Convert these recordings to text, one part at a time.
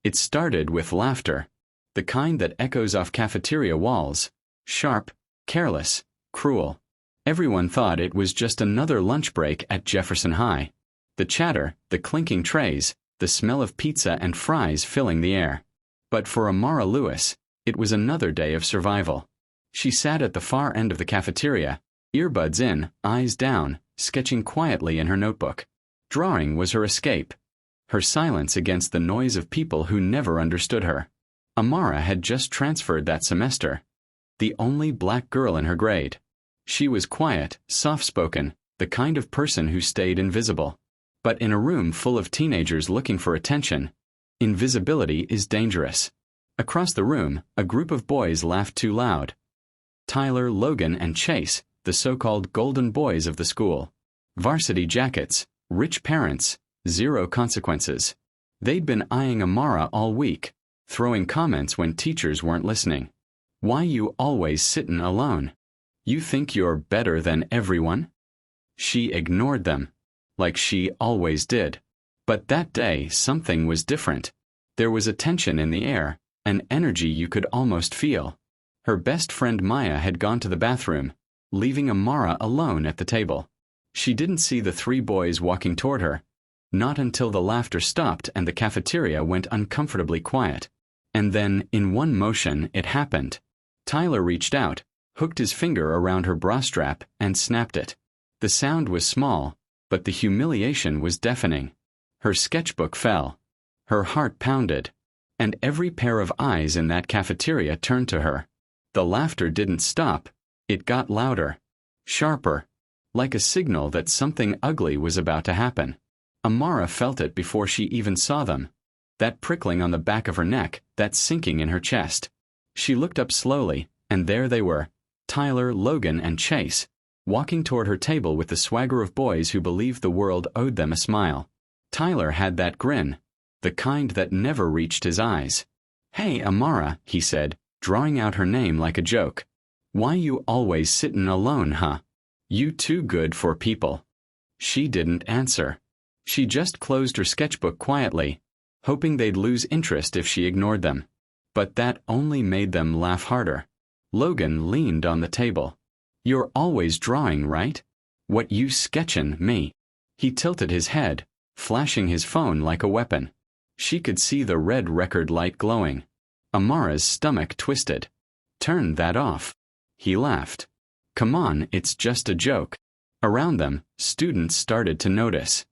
It started with laughter, the kind that echoes off cafeteria walls, sharp, careless, cruel. Everyone thought it was just another lunch break at Jefferson High. The chatter, the clinking trays, the smell of pizza and fries filling the air. But for Amara Lewis, it was another day of survival. She sat at the far end of the cafeteria, earbuds in, eyes down, sketching quietly in her notebook. Drawing was her escape, her silence against the noise of people who never understood her. Amara had just transferred that semester, the only black girl in her grade. She was quiet, soft-spoken, the kind of person who stayed invisible. But in a room full of teenagers looking for attention, invisibility is dangerous. Across the room, a group of boys laughed too loud. Tyler, Logan, and Chase, the so-called golden boys of the school. Varsity jackets, rich parents, zero consequences. They'd been eyeing Amara all week, throwing comments when teachers weren't listening. Why you always sittin' alone? You think you're better than everyone? She ignored them, like she always did. But that day something was different. There was a tension in the air, an energy you could almost feel. Her best friend Maya had gone to the bathroom, leaving Amara alone at the table. She didn't see the three boys walking toward her, not until the laughter stopped and the cafeteria went uncomfortably quiet. And then, in one motion, it happened. Tyler reached out, hooked his finger around her bra strap, and snapped it. The sound was small, but the humiliation was deafening. Her sketchbook fell. Her heart pounded. And every pair of eyes in that cafeteria turned to her. The laughter didn't stop. It got louder, sharper, like a signal that something ugly was about to happen. Amara felt it before she even saw them. That prickling on the back of her neck, that sinking in her chest. She looked up slowly, and there they were, Tyler, Logan, and Chase, walking toward her table with the swagger of boys who believed the world owed them a smile. Tyler had that grin, the kind that never reached his eyes. "Hey, Amara," he said, drawing out her name like a joke. "Why you always sittin' alone, huh? You too good for people." She didn't answer. She just closed her sketchbook quietly, hoping they'd lose interest if she ignored them. But that only made them laugh harder. Logan leaned on the table. "You're always drawing, right? What you sketchin', me?" He tilted his head, flashing his phone like a weapon. She could see the red record light glowing. Amara's stomach twisted. "Turn that off." He laughed. "Come on, it's just a joke." Around them, students started to notice.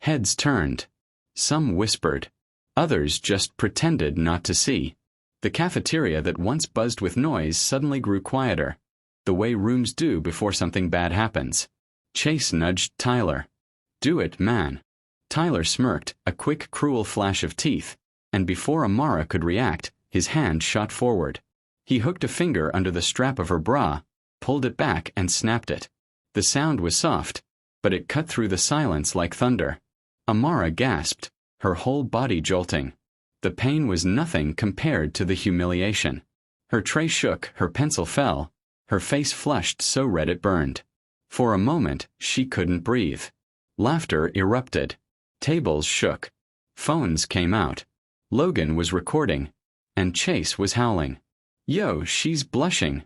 Heads turned. Some whispered. Others just pretended not to see. The cafeteria that once buzzed with noise suddenly grew quieter, the way rooms do before something bad happens. Chase nudged Tyler. "Do it, man." Tyler smirked, a quick, cruel flash of teeth, and before Amara could react, his hand shot forward. He hooked a finger under the strap of her bra, pulled it back, and snapped it. The sound was soft, but it cut through the silence like thunder. Amara gasped, her whole body jolting. The pain was nothing compared to the humiliation. Her tray shook, her pencil fell, her face flushed so red it burned. For a moment, she couldn't breathe. Laughter erupted. Tables shook. Phones came out. Logan was recording, and Chase was howling. "Yo, she's blushing,"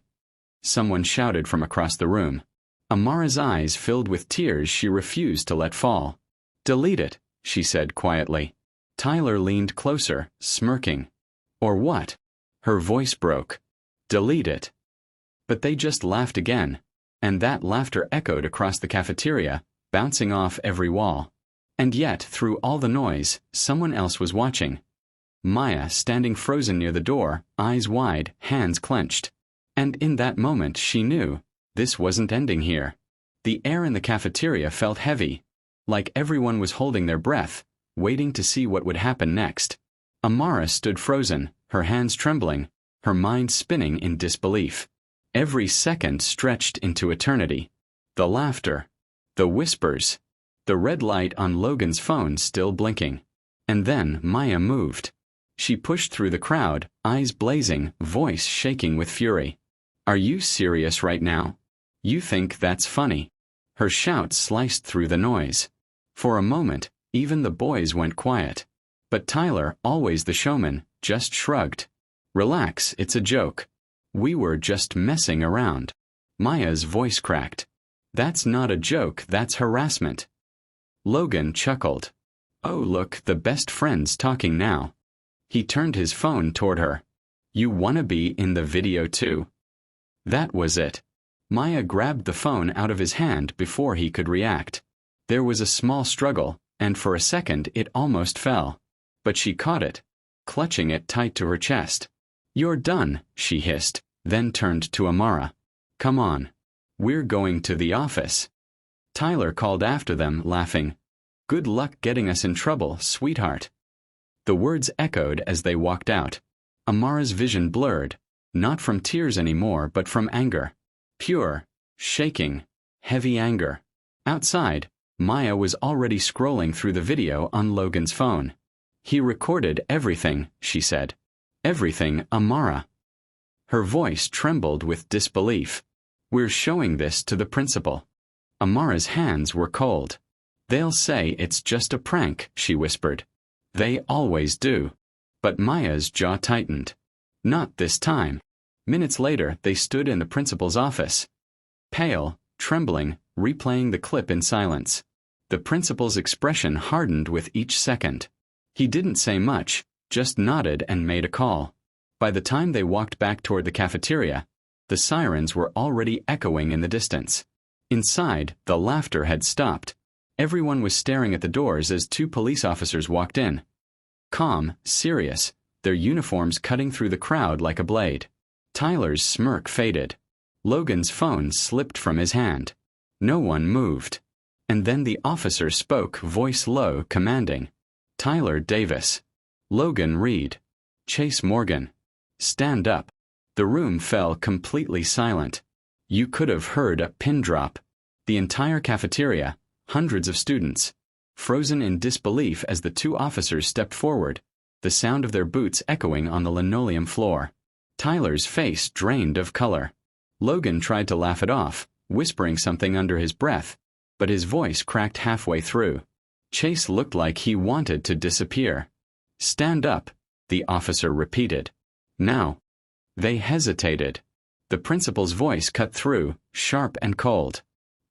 someone shouted from across the room. Amara's eyes filled with tears she refused to let fall. "Delete it," she said quietly. Tyler leaned closer, smirking. "Or what?" Her voice broke. "Delete it." But they just laughed again, and that laughter echoed across the cafeteria, bouncing off every wall. And yet, through all the noise, someone else was watching. Maya, standing frozen near the door, eyes wide, hands clenched. And in that moment she knew, this wasn't ending here. The air in the cafeteria felt heavy, like everyone was holding their breath, waiting to see what would happen next. Amara stood frozen, her hands trembling, her mind spinning in disbelief. Every second stretched into eternity. The laughter, the whispers, the red light on Logan's phone still blinking. And then Maya moved. She pushed through the crowd, eyes blazing, voice shaking with fury. "Are you serious right now? You think that's funny?" Her shout sliced through the noise. For a moment, even the boys went quiet. But Tyler, always the showman, just shrugged. Relax, it's a joke. We were just messing around. Maya's voice cracked. That's not a joke, that's harassment. Logan chuckled. Oh look, the best friend's talking now. He turned his phone toward her. You wanna be in the video too? That was it. Maya grabbed the phone out of his hand before he could react. There was a small struggle, and for a second it almost fell. But she caught it, clutching it tight to her chest. You're done, she hissed, then turned to Amara. Come on. We're going to the office. Tyler called after them, laughing. Good luck getting us in trouble, sweetheart. The words echoed as they walked out. Amara's vision blurred, not from tears anymore but from anger. Pure, shaking, heavy anger. Outside, Maya was already scrolling through the video on Logan's phone. He recorded everything, she said. Everything, Amara. Her voice trembled with disbelief. We're showing this to the principal. Amara's hands were cold. They'll say it's just a prank, she whispered. They always do. But Maya's jaw tightened. Not this time. Minutes later, they stood in the principal's office. Pale, trembling, replaying the clip in silence. The principal's expression hardened with each second. He didn't say much, just nodded and made a call. By the time they walked back toward the cafeteria, the sirens were already echoing in the distance. Inside, the laughter had stopped. Everyone was staring at the doors as two police officers walked in. Calm, serious, their uniforms cutting through the crowd like a blade. Tyler's smirk faded. Logan's phone slipped from his hand. No one moved. And then the officer spoke, voice low, commanding. Tyler Davis. Logan Reed. Chase Morgan. Stand up. The room fell completely silent. You could have heard a pin drop. The entire cafeteria, hundreds of students, frozen in disbelief as the two officers stepped forward, the sound of their boots echoing on the linoleum floor. Tyler's face drained of color. Logan tried to laugh it off, whispering something under his breath, but his voice cracked halfway through. Chase looked like he wanted to disappear. Stand up, the officer repeated. Now. They hesitated. The principal's voice cut through, sharp and cold.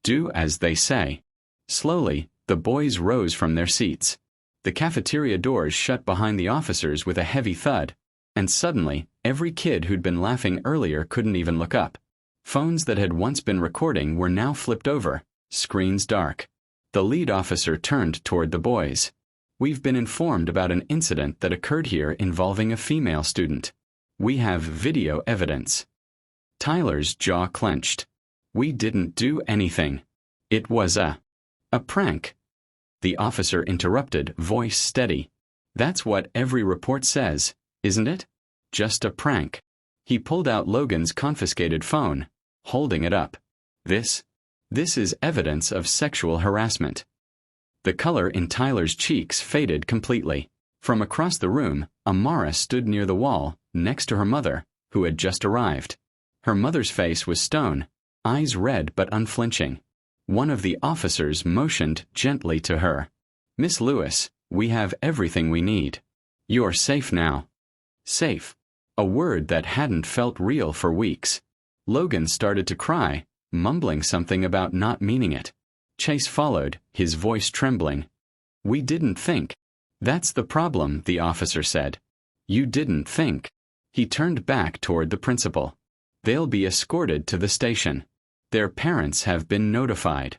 Do as they say. Slowly, the boys rose from their seats. The cafeteria doors shut behind the officers with a heavy thud, and suddenly, every kid who'd been laughing earlier couldn't even look up. Phones that had once been recording were now flipped over, screens dark. The lead officer turned toward the boys. We've been informed about an incident that occurred here involving a female student. We have video evidence. Tyler's jaw clenched. We didn't do anything. It was a prank. The officer interrupted, voice steady. That's what every report says, isn't it? Just a prank. He pulled out Logan's confiscated phone, holding it up. This is evidence of sexual harassment. The color in Tyler's cheeks faded completely. From across the room, Amara stood near the wall, next to her mother, who had just arrived. Her mother's face was stone, eyes red but unflinching. One of the officers motioned gently to her. Miss Lewis, we have everything we need. You're safe now. Safe. A word that hadn't felt real for weeks. Logan started to cry, mumbling something about not meaning it. Chase followed, his voice trembling. We didn't think. That's the problem, the officer said. You didn't think. He turned back toward the principal. They'll be escorted to the station. Their parents have been notified.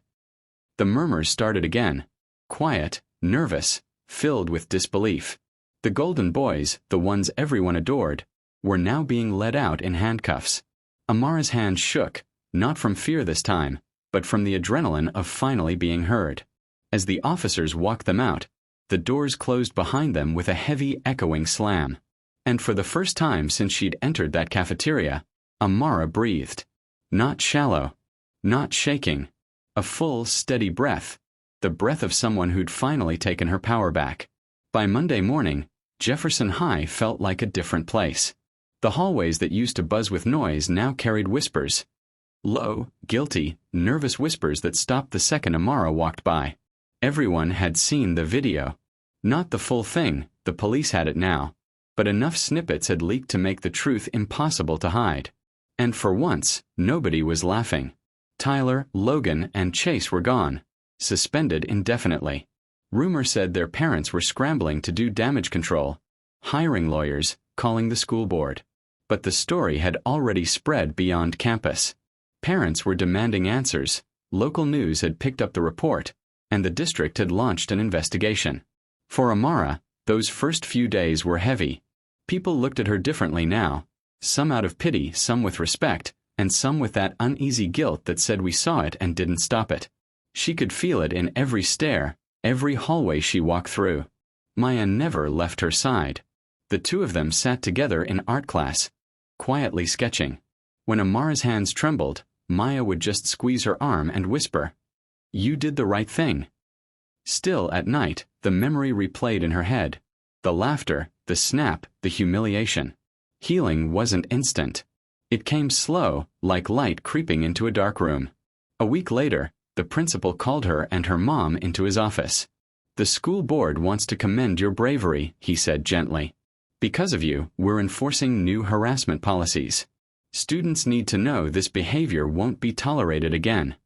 The murmurs started again. Quiet, nervous, filled with disbelief. The Golden Boys, the ones everyone adored, were now being led out in handcuffs. Amara's hand shook, not from fear this time, but from the adrenaline of finally being heard. As the officers walked them out, the doors closed behind them with a heavy, echoing slam. And for the first time since she'd entered that cafeteria, Amara breathed. Not shallow, not shaking. A full, steady breath. The breath of someone who'd finally taken her power back. By Monday morning, Jefferson High felt like a different place. The hallways that used to buzz with noise now carried whispers. Low, guilty, nervous whispers that stopped the second Amara walked by. Everyone had seen the video. Not the full thing, The police had it now, but enough snippets had leaked to make the truth impossible to hide. And for once, nobody was laughing. Tyler, Logan, and Chase were gone, suspended indefinitely. Rumor said their parents were scrambling to do damage control, hiring lawyers, calling the school board. But the story had already spread beyond campus. Parents were demanding answers, local news had picked up the report, and the district had launched an investigation. For Amara, those first few days were heavy. People looked at her differently now, some out of pity, some with respect, and some with that uneasy guilt that said we saw it and didn't stop it. She could feel it in every stare, every hallway she walked through. Maya never left her side. The two of them sat together in art class, quietly sketching. When Amara's hands trembled, Maya would just squeeze her arm and whisper, "You did the right thing." Still, at night, the memory replayed in her head. The laughter, the snap, the humiliation. Healing wasn't instant. It came slow, like light creeping into a dark room. A week later, the principal called her and her mom into his office. "The school board wants to commend your bravery," he said gently. "Because of you, we're enforcing new harassment policies. Students need to know this behavior won't be tolerated again."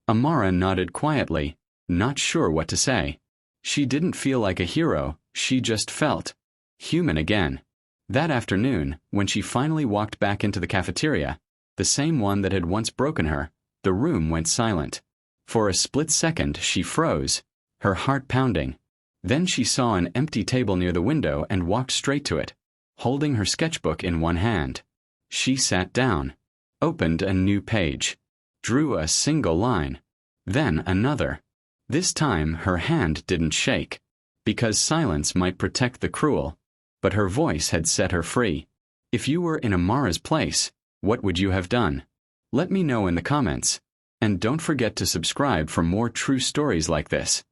Amara nodded quietly, not sure what to say. She didn't feel like a hero, she just felt human again. That afternoon, when she finally walked back into the cafeteria, the same one that had once broken her, the room went silent. For a split second, she froze, her heart pounding. Then she saw an empty table near the window and walked straight to it, holding her sketchbook in one hand. She sat down, opened a new page, drew a single line, then another. This time her hand didn't shake, because silence might protect the cruel, but her voice had set her free. If you were in Amara's place, what would you have done? Let me know in the comments. And don't forget to subscribe for more true stories like this.